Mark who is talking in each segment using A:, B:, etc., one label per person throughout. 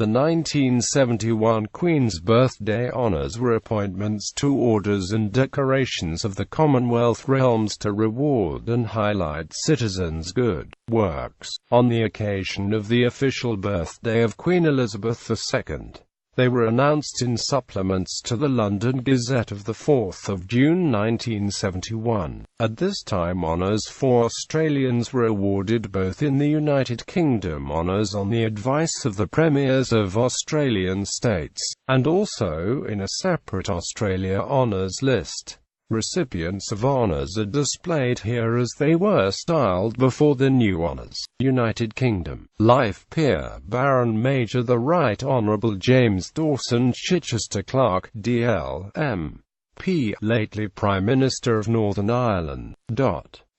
A: The 1971 Queen's Birthday Honours were appointments to orders and decorations of the Commonwealth realms to reward and highlight citizens' good works on the occasion of the official birthday of Queen Elizabeth II. They were announced in supplements to the London Gazette of 4 June 1971. At this time, honours for Australians were awarded both in the United Kingdom honours on the advice of the Premiers of Australian states, and also in a separate Australia honours list. Recipients of honours are displayed here as they were styled before the new honours. United Kingdom. Life Peer Baron Major the Right Honourable James Dawson Chichester Clark, DL, M.P. lately Prime Minister of Northern Ireland.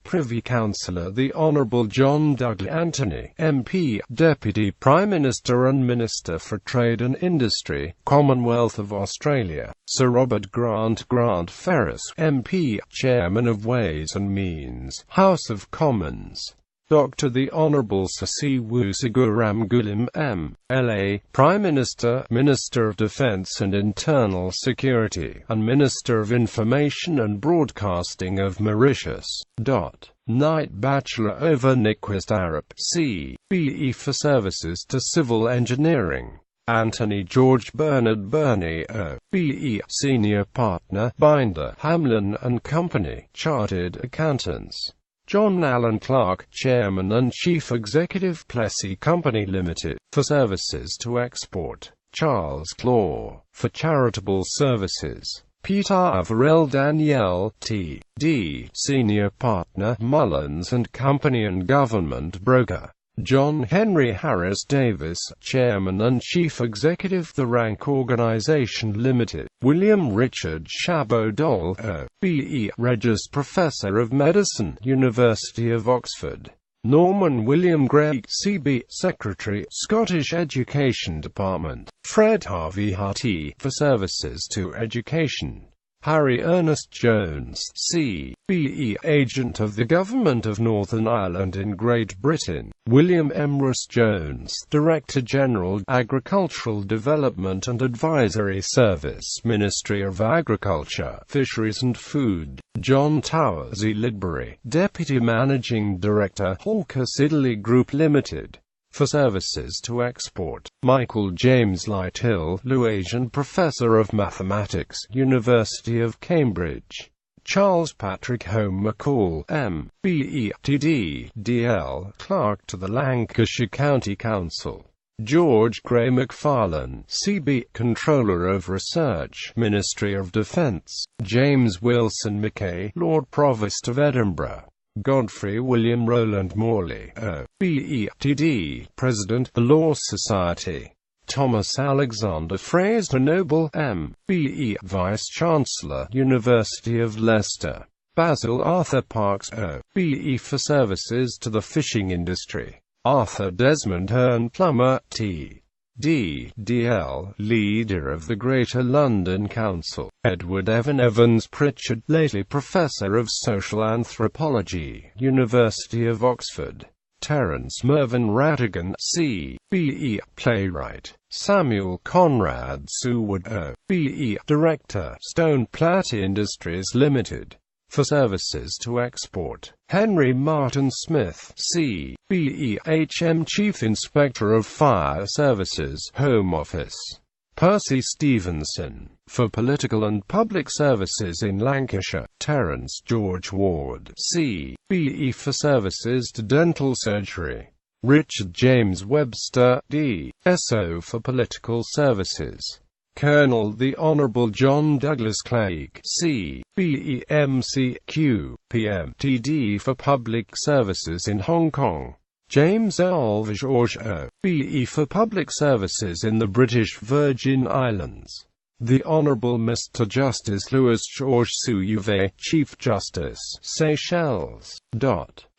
A: Privy Councillor the Honourable John Douglas Anthony, MP, Deputy Prime Minister and Minister for Trade and Industry, Commonwealth of Australia. Sir Robert Grant Ferris, MP, Chairman of Ways and Means, House of Commons. Dr. the Honourable Sir C. Woosuguramgulim, M.L.A., Prime Minister, Minister of Defence and Internal Security, and Minister of Information and Broadcasting of Mauritius. Knight Bachelor over Nyquist Arup, C.B.E. for services to civil engineering. Anthony George Bernard Burney, O.B.E. Senior Partner, Binder, Hamlin and Company, Chartered Accountants. John Allen Clark, Chairman and Chief Executive, Plessy Company Limited, for services to export. Charles Claw, for charitable services. Peter Averell Danielle, T.D., Senior Partner, Mullins and Company and Government Broker. John Henry Harris Davis, Chairman and Chief Executive, The Rank Organisation Limited. William Richard Chabot Dole, O.B.E., Regius Professor of Medicine, University of Oxford. Norman William Gray, C.B., Secretary, Scottish Education Department. Fred Harvey Harty, for services to education. Harry Ernest Jones, C.B.E., Agent of the Government of Northern Ireland in Great Britain. William M. Ross Jones, Director General, Agricultural Development and Advisory Service, Ministry of Agriculture, Fisheries and Food. John Towers E. Lidbury, Deputy Managing Director, Hawker Siddeley Group Limited, for services to export. Michael James Lighthill, Louasian Professor of Mathematics, University of Cambridge. Charles Patrick Home McCall, M.B.E. T.D., D.L., Clerk to the Lancashire County Council. George Gray McFarlane, C.B., Controller of Research, Ministry of Defence. James Wilson Mackay, Lord Provost of Edinburgh. Godfrey William Rowland Morley, O.B.E. T.D., President, The Law Society. Thomas Alexander Fraser Noble, M.B.E., Vice-Chancellor, University of Leicester. Basil Arthur Parkes, O.B.E., for services to the fishing industry. Arthur Desmond Hearn Plummer, T.D., D.L., Leader of the Greater London Council. Edward Evan Evans Pritchard, lately Professor of Social Anthropology, University of Oxford. Terence Mervyn Ratigan, C.B.E., Playwright. Samuel Conrad Seward, O.B.E., Director, Stone Platte Industries Limited, for services to export. Henry Martin Smith, C.B.E., H.M. Chief Inspector of Fire Services, Home Office. Percy Stevenson, for political and public services in Lancashire. Terence George Ward, C.B.E., for services to dental surgery. Richard James Webster, D.S.O., for political services. Colonel the Honourable John Douglas Clegg, C.B.E., M.C.Q., P.M.T.D., for public services in Hong Kong. James L. George, O.B.E., for public services in the British Virgin Islands. The Honourable Mr. Justice Louis George Suuve, Chief Justice, Seychelles.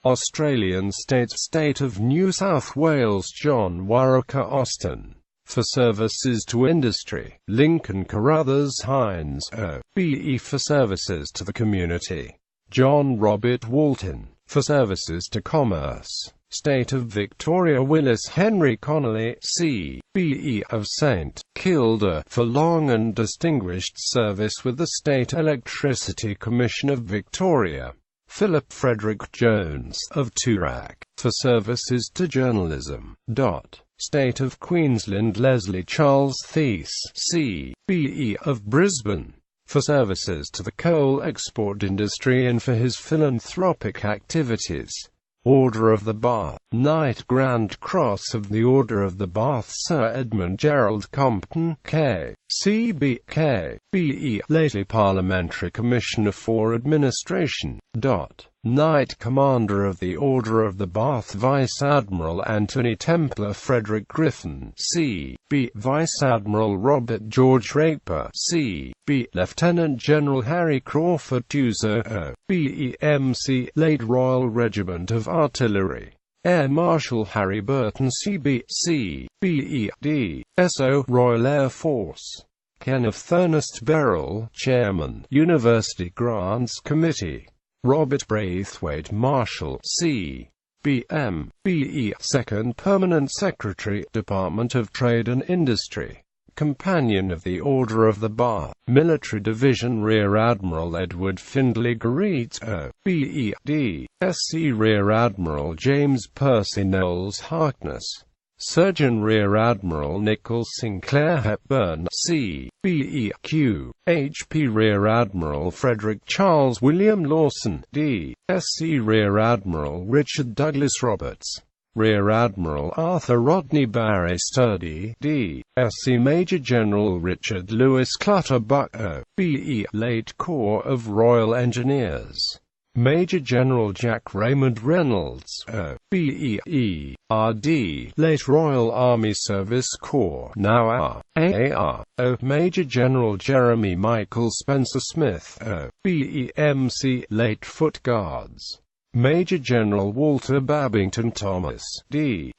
A: Australian State of New South Wales John Warwicker Austin, for services to industry. Lincoln Carruthers Hines, O.B.E., for services to the community. John Robert Walton, for services to commerce. State of Victoria Willis Henry Connolly, C.B.E. of St. Kilda, for long and distinguished service with the State Electricity Commission of Victoria. Philip Frederick Jones, of Toorak, for services to journalism. State of Queensland Leslie Charles Thies, C.B.E. of Brisbane, for services to the coal export industry and for his philanthropic activities. Order of the Bath, Knight Grand Cross of the Order of the Bath Sir Edmund Gerald Compton, K.C.B.K.B.E. lately Parliamentary Commissioner for Administration. Knight Commander of the Order of the Bath Vice Admiral Anthony Templar Frederick Griffin, C.B. Vice Admiral Robert George Raper, C.B. Lieutenant General Harry Crawford Tuzo, B.E.M.C. late Royal Regiment of Artillery. Air Marshal Harry Burton C.B.C. B.E.D. S.O. Royal Air Force. Kenneth Ernest Beryl, Chairman, University Grants Committee. Robert Braithwaite Marshall, C.B.M. B.E. Second Permanent Secretary, Department of Trade and Industry. Companion of the Order of the Bath, Military Division Rear Admiral Edward Findlay Gareet, B.E.D. S.C. Rear Admiral James Percy Knowles Harkness. Surgeon Rear Admiral Nicholas Sinclair Hepburn, C.B.E.Q. H.P. Rear Admiral Frederick Charles William Lawson, D.Sc. Rear Admiral Richard Douglas Roberts. Rear Admiral Arthur Rodney Barry Sturdy, D.Sc. Major General Richard Lewis Clutterbuck, B.E. late Corps of Royal Engineers. Major General Jack Raymond Reynolds, B.E.E. R.D. late Royal Army Service Corps, now R.A.R.O. Major General Jeremy Michael Spencer Smith, B.E.M.C. late Foot Guards. Major General Walter Babington Thomas, D.S.O.M.C.E.D.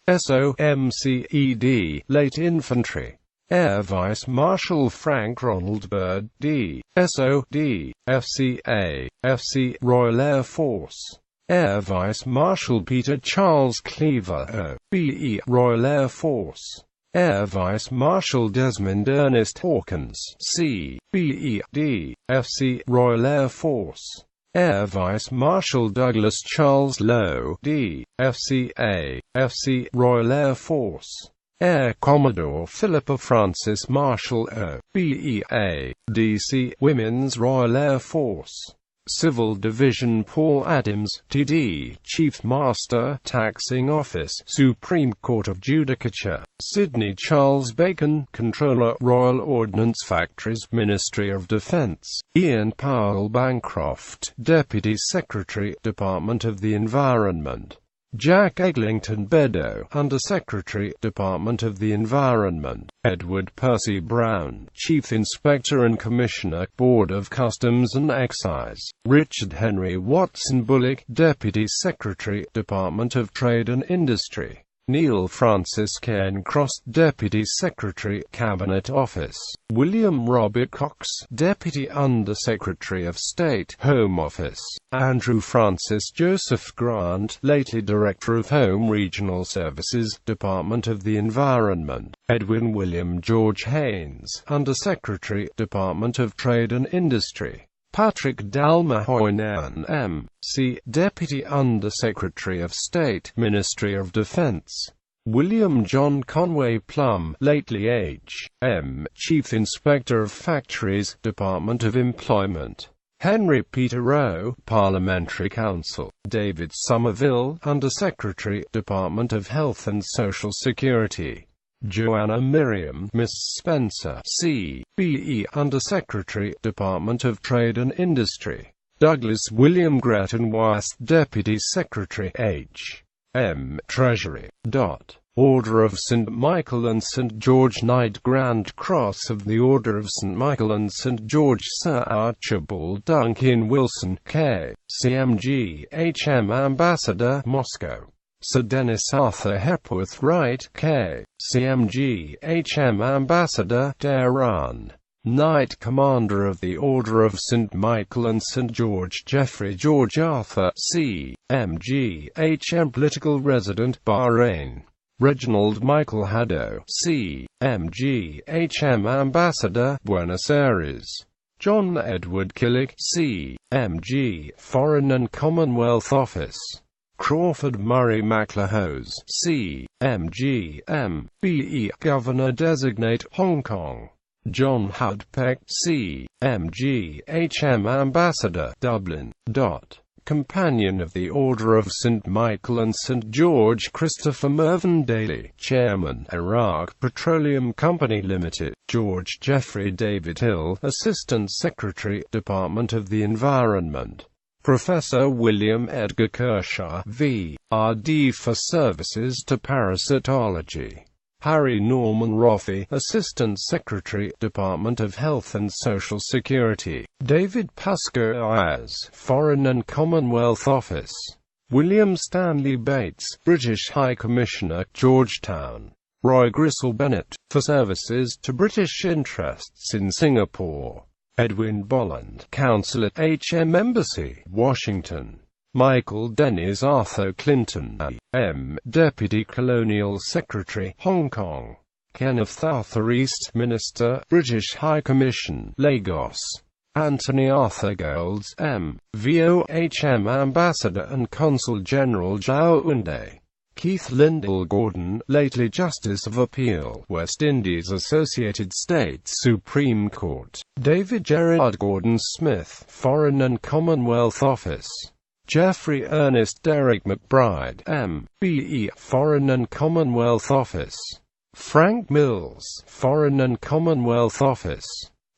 A: late Infantry. Air Vice Marshal Frank Ronald Byrd, D.S.O.D. F.C.A. F.C. Royal Air Force. Air Vice Marshal Peter Charles Cleaver, B.E. Royal Air Force. Air Vice Marshal Desmond Ernest Hawkins, C.B.E.D. F.C. Royal Air Force. Air Vice Marshal Douglas Charles Lowe, D.F.C.A. F.C. Royal Air Force. Air Commodore Philippa Francis Marshall, B.E.A. D.C. Women's Royal Air Force. Civil Division Paul Adams, T.D. Chief Master, Taxing Office, Supreme Court of Judicature. Sidney Charles Bacon, Controller, Royal Ordnance Factories, Ministry of Defence. Ian Powell Bancroft, Deputy Secretary, Department of the Environment. Jack Eglinton Beddoe, Under-Secretary, Department of the Environment. Edward Percy Brown, Chief Inspector and Commissioner, Board of Customs and Excise. Richard Henry Watson Bullock, Deputy Secretary, Department of Trade and Industry. Neil Francis Cairncross, Deputy Secretary, Cabinet Office. William Robert Cox, Deputy Under-Secretary of State, Home Office. Andrew Francis Joseph Grant, lately Director of Home Regional Services, Department of the Environment. Edwin William George Haynes, Under-Secretary, Department of Trade and Industry. Patrick Dalmahoynan, M.C., Deputy Under-Secretary of State, Ministry of Defence. William John Conway Plum, lately H.M., Chief Inspector of Factories, Department of Employment. Henry Peter Rowe, Parliamentary Counsel. David Somerville, Under-Secretary, Department of Health and Social Security. Joanna Miriam, Miss Spencer, C.B.E. Under-Secretary, Department of Trade and Industry. Douglas William Gretton West, Deputy Secretary, H.M. Treasury. Order of St. Michael and St. George Knight Grand Cross of the Order of St. Michael and St. George Sir Archibald Duncan Wilson, K.C.M.G. H.M. Ambassador, Moscow. Sir Dennis Arthur Hepworth Wright, K.C.M.G. H.M. Ambassador, Tehran. Knight Commander of the Order of St. Michael and St. George. Jeffrey George Arthur, C.M.G. H.M. Political Resident, Bahrain. Reginald Michael Haddo, C.M.G. H.M. Ambassador, Buenos Aires. John Edward Killick, C.M.G. Foreign and Commonwealth Office. Crawford Murray MacLehose, C.M.G. M.B.E. Governor-designate, Hong Kong. John Hudpeck, C.M.G. H.M. Ambassador, Dublin. Companion of the Order of St. Michael and St. George. Christopher Mervyn Daly, Chairman, Iraq Petroleum Company Limited. George Jeffrey David Hill, Assistant Secretary, Department of the Environment. Professor William Edgar Kershaw, V.R.D. for Services to Parasitology. Harry Norman Roffey, Assistant Secretary, Department of Health and Social Security. David Pascoe Ayres, Foreign and Commonwealth Office. William Stanley Bates, British High Commissioner, Georgetown. Roy Gristle Bennett, for Services to British Interests in Singapore. Edwin Bolland, Consul at HM Embassy, Washington. Michael Dennis Arthur Clinton, A.M., Deputy Colonial Secretary, Hong Kong. Kenneth Arthur East, Minister, British High Commission, Lagos. Anthony Arthur Golds, M.V.O.H.M. Ambassador and Consul General, Yaoundé. Keith Lyndall Gordon, lately Justice of Appeal, West Indies Associated States Supreme Court. David Gerard Gordon Smith, Foreign and Commonwealth Office. Jeffrey Ernest Derrick McBride, M.B.E. Foreign and Commonwealth Office. Frank Mills, Foreign and Commonwealth Office.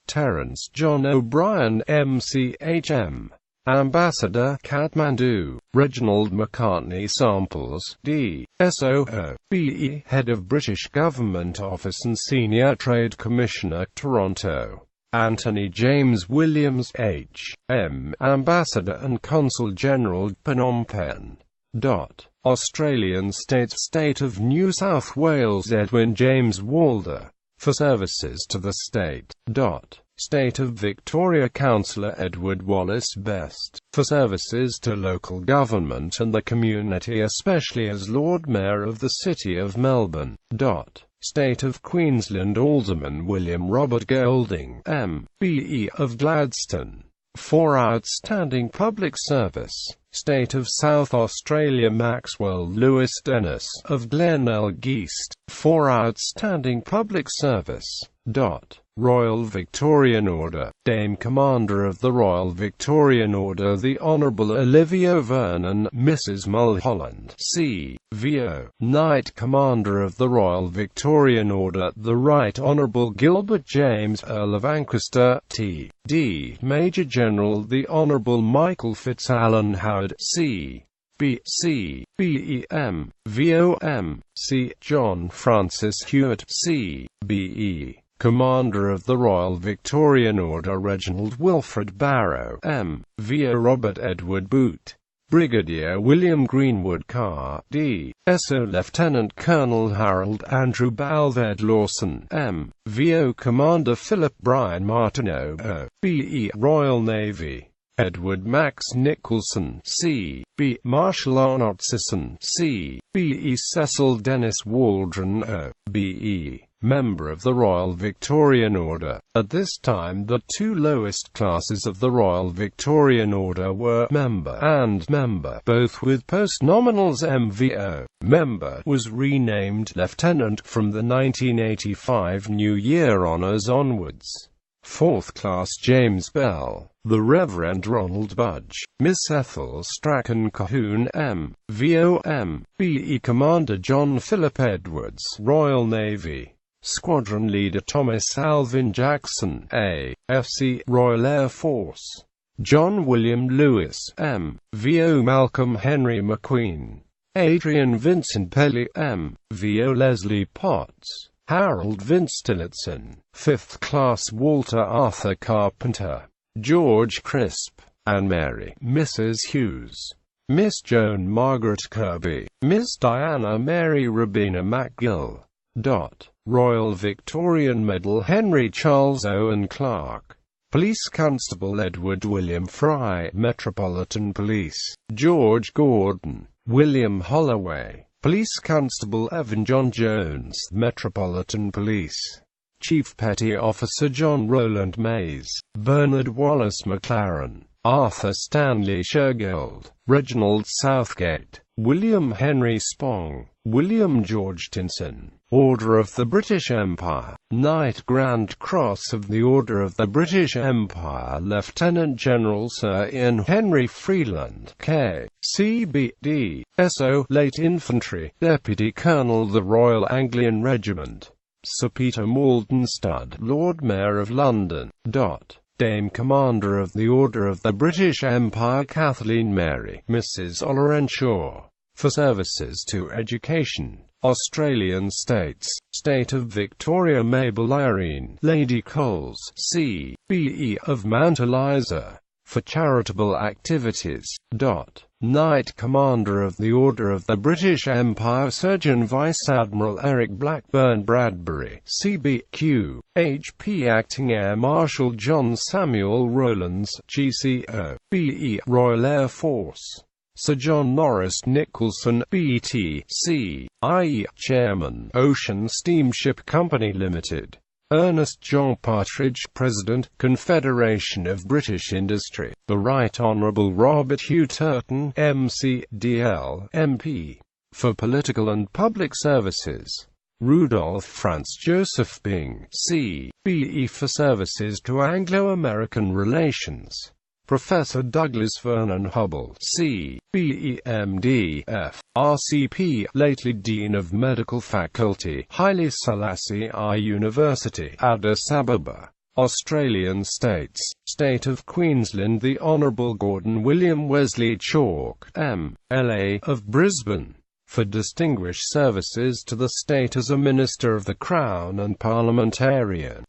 A: Terence John O'Brien, M.C.H.M. Ambassador, Kathmandu. Reginald McCartney Samples, D.S.O.O.B.E. Head of British Government Office and Senior Trade Commissioner, Toronto. Anthony James Williams, H.M. Ambassador and Consul General, Phnom Penh. Australian State of New South Wales. Edwin James Walder, for Services to the State. State of Victoria. Councillor Edward Wallace Best, for Services to local government and the community, especially as Lord Mayor of the City of Melbourne. State of Queensland. Alderman William Robert Golding, M.B.E. of Gladstone, for outstanding public service. State of South Australia. Maxwell Lewis Dennis, of Glenelg East, for outstanding public service. Royal Victorian Order. Dame Commander of the Royal Victorian Order, the Honourable Olivia Vernon, Mrs. Mulholland, C.V.O. Knight Commander of the Royal Victorian Order, the Right Honourable Gilbert James, Earl of Ancaster, T.D. Major General the Honourable Michael Fitzalan Howard, C.B.C.B.E.M. V.O.M. C. John Francis Hewitt, C.B.E. Commander of the Royal Victorian Order. Reginald Wilfred Barrow, M.V.O. Robert Edward Boot. Brigadier William Greenwood Carr, D.S.O. Lieutenant Colonel Harold Andrew Balved Lawson, M.V.O. Commander Philip Brian Martineau, O.B.E. Royal Navy. Edward Max Nicholson, C.B. Marshal Arnott Sisson, C.B.E. Cecil Dennis Waldron, O.B.E. Member of the Royal Victorian Order. At this time the two lowest classes of the Royal Victorian Order were Member and Member, both with post-nominals. MVO Member was renamed Lieutenant from the 1985 New Year Honours onwards. 4th Class James Bell, the Reverend Ronald Budge, Miss Ethel Strachan Cahoon, M.V.O. M.B.E. Commander John Philip Edwards, Royal Navy. Squadron Leader Thomas Alvin Jackson, A.F.C. Royal Air Force. John William Lewis, M.V.O. Malcolm Henry McQueen. Adrian Vincent Pelly, M.V.O. Leslie Potts. Harold Vince Tillotson. 5th Class Walter Arthur Carpenter. George Crisp. Anne Mary, Mrs. Hughes. Miss Joan Margaret Kirby. Miss Diana Mary Robina McGill. Royal Victorian Medal Henry Charles Owen Clark. Police Constable Edward William Fry, Metropolitan Police. George Gordon. William Holloway. Police Constable Evan John Jones, Metropolitan Police. Chief Petty Officer John Roland Mays. Bernard Wallace McLaren. Arthur Stanley Shergold. Reginald Southgate. William Henry Spong. William George Tinson. Order of the British Empire. Knight Grand Cross of the Order of the British Empire Lieutenant General Sir Ian Henry Freeland, K.C.B.D. S.O. Late Infantry, Deputy Colonel the Royal Anglian Regiment. Sir Peter Malden Stud, Lord Mayor of London. Dame Commander of the Order of the British Empire Kathleen Mary, Mrs. Olorenshaw. For services to education. Australian States. State of Victoria Mabel Irene, Lady Coles, C.B.E. of Mount Eliza. For charitable activities. Knight Commander of the Order of the British Empire Surgeon Vice Admiral Eric Blackburn Bradbury, CBQ. HP Acting Air Marshal John Samuel Rowlands, GCO. BE Royal Air Force. Sir John Norris Nicholson, BTC, IE, Chairman, Ocean Steamship Company Limited. Ernest John Partridge, President, Confederation of British Industry. The Right Honourable Robert Hugh Turton, MCDL, MP. For political and public services. Rudolph Franz Joseph Byng, C.B.E. for services to Anglo-American relations. Professor Douglas Vernon Hubble, C.B.E. M.D. F. R.C.P., lately Dean of Medical Faculty, Haile Selassie I University, Addis Ababa, Australian States, State of Queensland. The Honourable Gordon William Wesley Chalk, M.L.A. of Brisbane. For distinguished services to the state as a Minister of the Crown and Parliamentarian.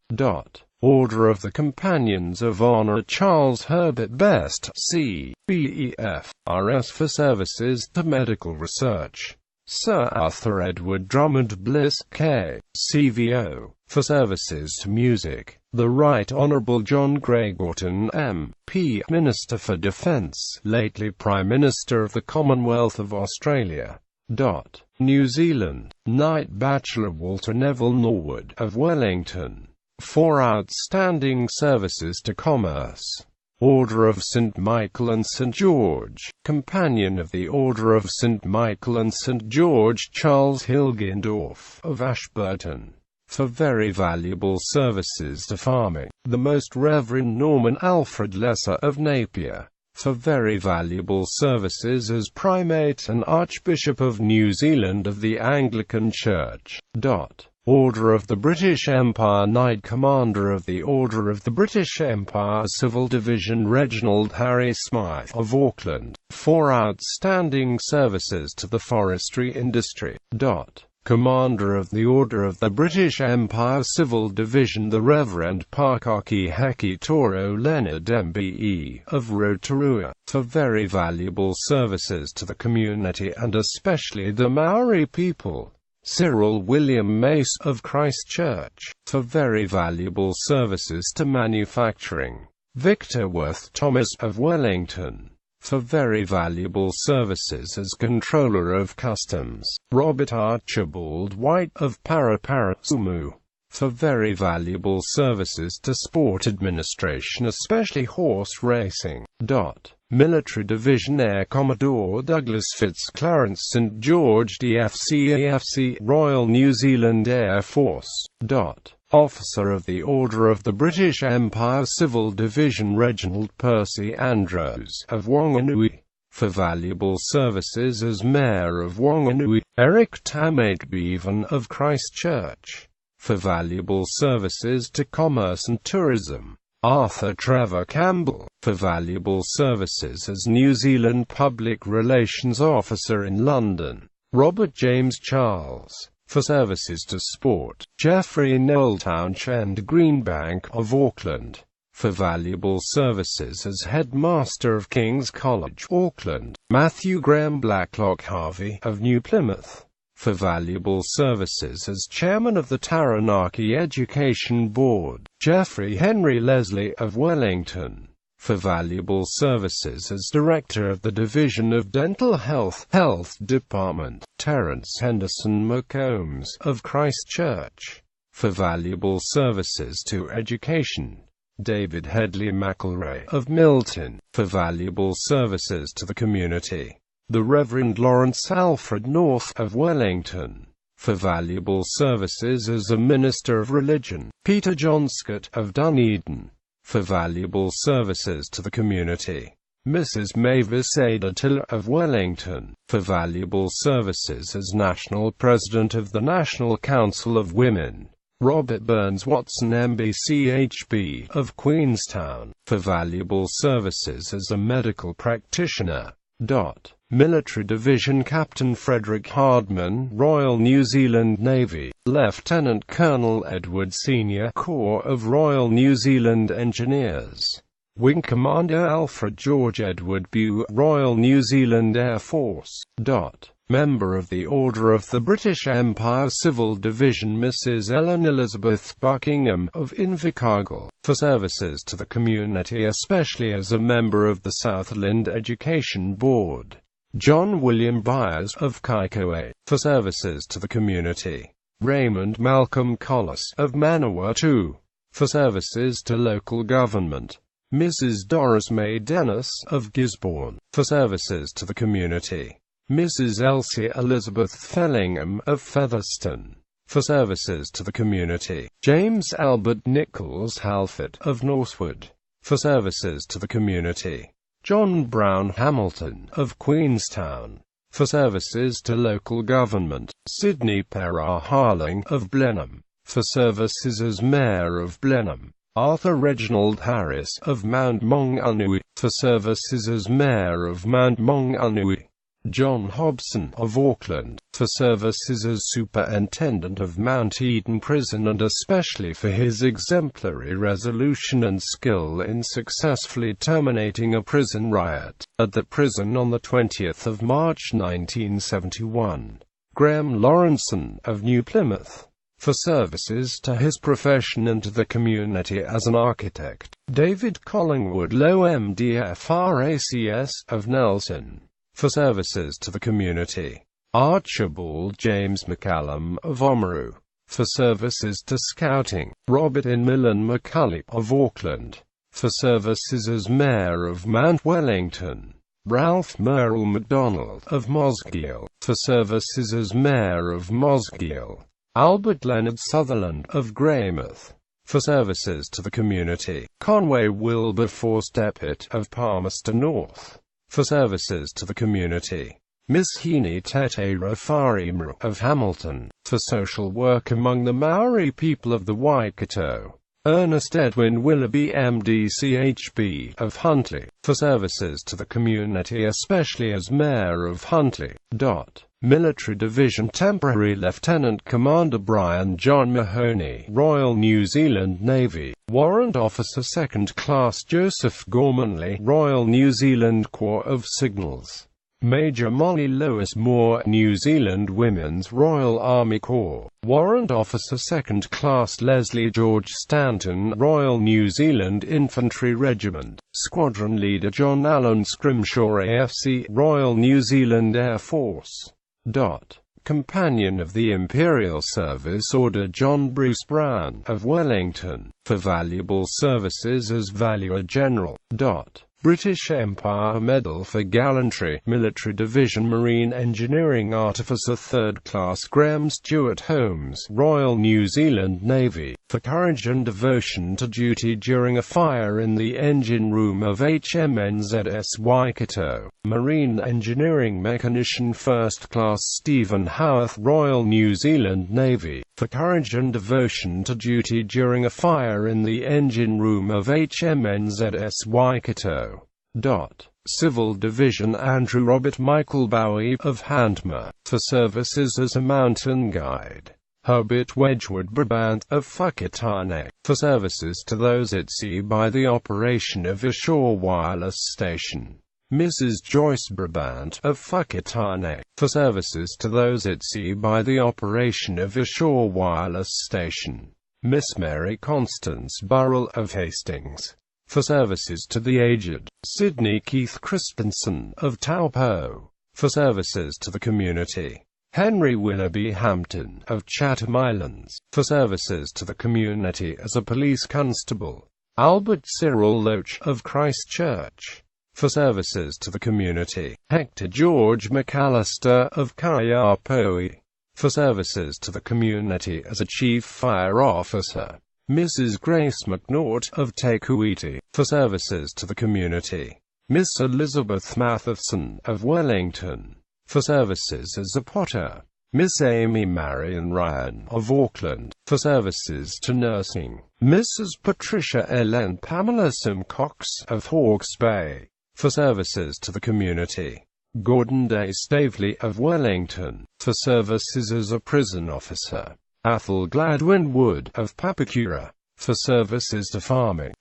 A: Order of the Companions of Honour Charles Herbert Best, C.B.E.F. R.S. for services to medical research. Sir Arthur Edward Drummond Bliss, K.C.V.O. for services to music. The Right Honourable John Grey Gorton, M.P. Minister for Defence, lately Prime Minister of the Commonwealth of Australia. New Zealand. Knight Bachelor Walter Neville Norwood, of Wellington. For outstanding services to commerce. Order of St. Michael and St. George. Companion of the Order of St. Michael and St. George Charles Hilgendorf, of Ashburton. For very valuable services to farming. The Most Reverend Norman Alfred Lesser, of Napier. For very valuable services as Primate and Archbishop of New Zealand of the Anglican Church. Order of the British Empire Knight Commander of the Order of the British Empire Civil Division Reginald Harry Smythe, of Auckland. For outstanding services to the forestry industry. Commander of the Order of the British Empire Civil Division the Reverend Pakaki Haki Toro Leonard MBE, of Rotorua. For very valuable services to the community and especially the Maori people. Cyril William Mace, of Christchurch. For very valuable services to manufacturing. Victor Worth Thomas, of Wellington. For very valuable services as Controller of Customs. Robert Archibald White, of Paraparaumu. For very valuable services to sport administration especially horse racing. Military Division Air Commodore Douglas Fitzclarence St. George DFC Royal New Zealand Air Force. Officer of the Order of the British Empire Civil Division Reginald Percy Andrews, of Whanganui. For valuable services as Mayor of Whanganui. Eric Tamate Bevan, of Christchurch. For valuable services to commerce and tourism. Arthur Trevor Campbell. For valuable services as New Zealand Public Relations Officer in London. Robert James Charles. For services to sport. Geoffrey Noel Townshend Greenbank, of Auckland. For valuable services as Headmaster of King's College, Auckland. Matthew Graham Blacklock Harvey, of New Plymouth. for valuable services as chairman of the Taranaki Education Board. Jeffrey Henry Leslie of Wellington, for valuable services as director of the Division of Dental Health Department. Terence Henderson McCombs of Christchurch, for valuable services to education. David Headley McElroy of Milton, for valuable services to the community. The Reverend Lawrence Alfred North of Wellington, for valuable services as a minister of religion. Peter John Scott of Dunedin, for valuable services to the community. Mrs. Mavis Ada Tiller of Wellington, for valuable services as national president of the National Council of Women. Robert Burns Watson MBCHB of Queenstown, for valuable services as a medical practitioner. Military Division Captain Frederick Hardman, Royal New Zealand Navy. Lieutenant Colonel Edward Senior, Corps of Royal New Zealand Engineers. Wing Commander Alfred George Edward Bew, Royal New Zealand Air Force. Member of the Order of the British Empire Civil Division Mrs. Ellen Elizabeth Buckingham of Invercargill, for services to the community especially as a member of the Southland Education Board. John William Byers of Kaikoai, for services to the community. Raymond Malcolm Collis of Manawatu, for services to local government. Mrs. Doris May Dennis of Gisborne, for services to the community. Mrs. Elsie Elizabeth Fellingham of Featherstone, for services to the community. James Albert Nichols Halford of Northwood, for services to the community. John Brown Hamilton of Queenstown, for services to local government. Sidney Perra Harling of Blenheim, for services as Mayor of Blenheim. Arthur Reginald Harris of Mount Maunganui, for services as Mayor of Mount Maunganui. John Hobson of Auckland, for services as Superintendent of Mount Eden Prison and especially for his exemplary resolution and skill in successfully terminating a prison riot at the prison on the 20th of March 1971. Graham Lawrenson of New Plymouth, for services to his profession and to the community as an architect. David Collingwood Low MD FRACS of Nelson, for services to the community. Archibald James McCallum of Oamaru, for services to scouting. Robert Inmillan McCulley of Auckland, for services as Mayor of Mount Wellington. Ralph Merrill MacDonald of Mosgiel, for services as Mayor of Mosgiel. Albert Leonard Sutherland of Greymouth, for services to the community. Conway Wilberforce Deppet of Palmerston North, for services to the community. Miss Hini Tete Rafari of Hamilton, for social work among the Maori people of the Waikato. Ernest Edwin Willoughby MD CHB of Huntly, for services to the community especially as Mayor of Huntly. Military Division Temporary Lieutenant Commander Brian John Mahoney, Royal New Zealand Navy. Warrant Officer 2nd Class Joseph Gormanley, Royal New Zealand Corps of Signals. Major Molly Lois Moore, New Zealand Women's Royal Army Corps. Warrant Officer 2nd Class Leslie George Stanton, Royal New Zealand Infantry Regiment. Squadron Leader John Allen Scrimshaw AFC, Royal New Zealand Air Force. Companion of the Imperial Service Order John Bruce Brown of Wellington, for valuable services as Valuer General. British Empire Medal for Gallantry. Military Division Marine Engineering Artificer 3rd Class Graham Stewart Holmes, Royal New Zealand Navy, for courage and devotion to duty during a fire in the engine room of HMNZS Waikato. Marine Engineering Mechanician 1st Class Stephen Howarth, Royal New Zealand Navy, for courage and devotion to duty during a fire in the engine room of HMNZS Waikato. Civil Division Andrew Robert Michael Bowie of Handmer, for services as a mountain guide. Herbert Wedgwood Brabant of Whakatane, for services to those at sea by the operation of a shore wireless station. Mrs. Joyce Brabant of Whakatane, for services to those at sea by the operation of a shore wireless station. Miss Mary Constance Burrell of Hastings, for services to the aged. Sydney Keith Christensen of Taupo, for services to the community. Henry Willoughby Hampton of Chatham Islands, for services to the community as a police constable. Albert Cyril Loach of Christchurch, for services to the community. Hector George McAllister of Kaiapoi, for services to the community as a chief fire officer. Mrs. Grace McNaught of Te Kuiti, for services to the community. Miss Elizabeth Matheson of Wellington, for services as a potter. Miss Amy Marion Ryan of Auckland, for services to nursing. Mrs. Patricia Ellen Pamela Simcox of Hawke's Bay, for services to the community. Gordon Day Stavely of Wellington, for services as a prison officer. Athol Gladwin Wood of Papakura, for services to farming.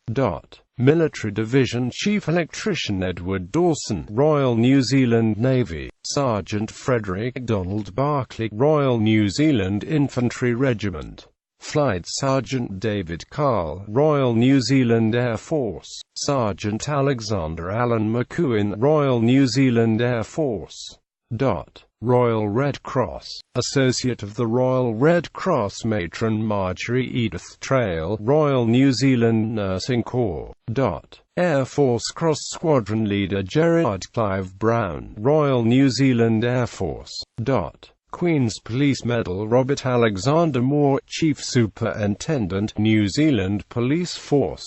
A: Military Division Chief Electrician Edward Dawson, Royal New Zealand Navy. Sergeant Frederick Donald Barclay, Royal New Zealand Infantry Regiment. Flight Sergeant David Carl, Royal New Zealand Air Force. Sergeant Alexander Allen McEwen, Royal New Zealand Air Force. Royal Red Cross, Associate of the Royal Red Cross Matron Marjorie Edith Trail, Royal New Zealand Nursing Corps. Air Force Cross Squadron Leader Gerard Clive Brown, Royal New Zealand Air Force. Queen's Police Medal Robert Alexander Moore, Chief Superintendent, New Zealand Police Force.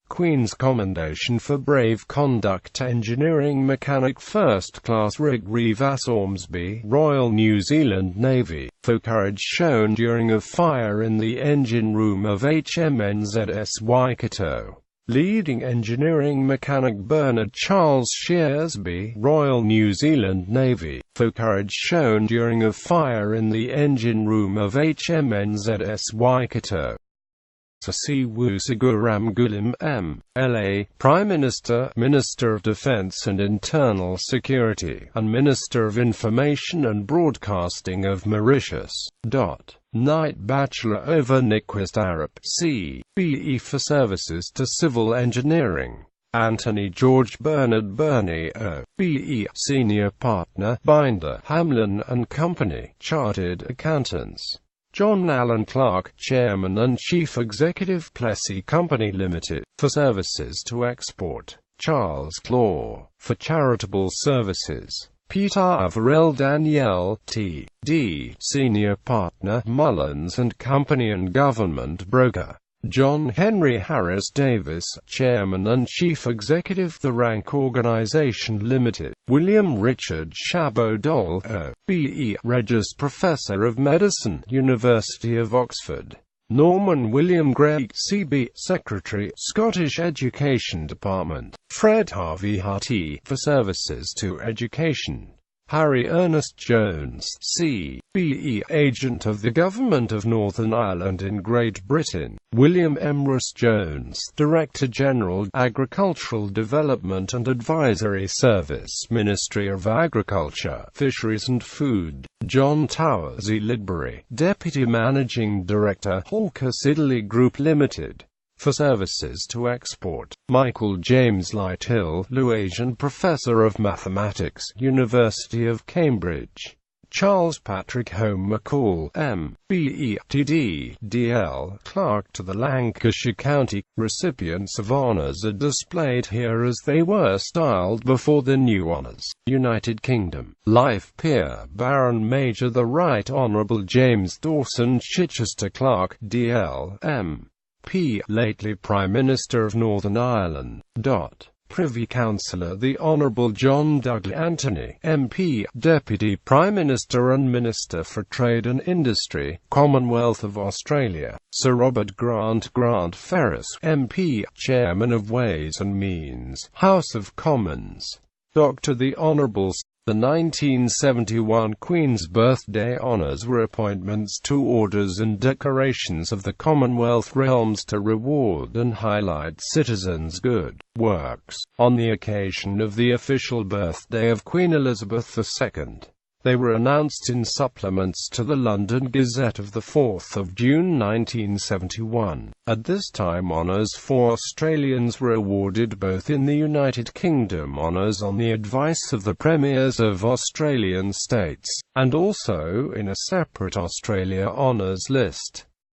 A: Queen's Commendation for Brave Conduct Engineering Mechanic First Class Rig Rivas Ormsby, Royal New Zealand Navy, for courage shown during a fire in the engine room of HMNZS Waikato. Leading Engineering Mechanic Bernard Charles Shearsby, Royal New Zealand Navy, for courage shown during a fire in the engine room of HMNZS Waikato. Sasiwu Siguramgulim M.L.A., Prime Minister, Minister of Defence and Internal Security, and Minister of Information and Broadcasting of Mauritius. Knight Bachelor over Nyquist Arup, C.B.E. for services to civil engineering. Anthony George Bernard Burney O.B.E. Senior Partner, Binder, Hamlin and Company, Chartered Accountants. John Allen Clark, Chairman and Chief Executive, Plessy Company Limited, for services to export. Charles Claw, for charitable services. Peter Averell Danielle, T.D., Senior Partner, Mullins and Company and Government Broker. John Henry Harris Davis, Chairman and Chief Executive, The Rank Organisation Limited. William Richard Chabot Dole, O.B.E., Regius Professor of Medicine, University of Oxford. Norman William Gray, C.B., Secretary, Scottish Education Department. Fred Harvey Harty, for services to education. Harry Ernest Jones, C.B.E., Agent of the Government of Northern Ireland in Great Britain. William M. Ross Jones, Director General, Agricultural Development and Advisory Service, Ministry of Agriculture, Fisheries and Food. John Towers E. Lidbury, Deputy Managing Director, Hawker Siddeley Group Limited, for services to export. Michael James Lighthill, Louasian Professor of Mathematics, University of Cambridge. Charles Patrick Home McCall, M.B.E. T.D., D.L. Clerk to the Lancashire County. Recipients of honours are displayed here as they were styled before the new honours. United Kingdom. Life Peer Baron Major the Right Honourable James Dawson Chichester Clerk, D.L. M.P. lately Prime Minister of Northern Ireland. Privy Councillor the Honourable John Dudley Anthony, MP, Deputy Prime Minister and Minister for Trade and Industry, Commonwealth of Australia. Sir Robert Grant Ferris, MP, Chairman of Ways and Means, House of Commons. Dr. the Honourable The 1971 Queen's Birthday Honours were appointments to orders and decorations of the Commonwealth realms to reward and highlight citizens' good works on the occasion of the official birthday of Queen Elizabeth II. They were announced in supplements to the London Gazette of 4 June 1971. At this time, honours for Australians were awarded both in the United Kingdom honours on the advice of the premiers of Australian states, and also in a separate Australia honours list.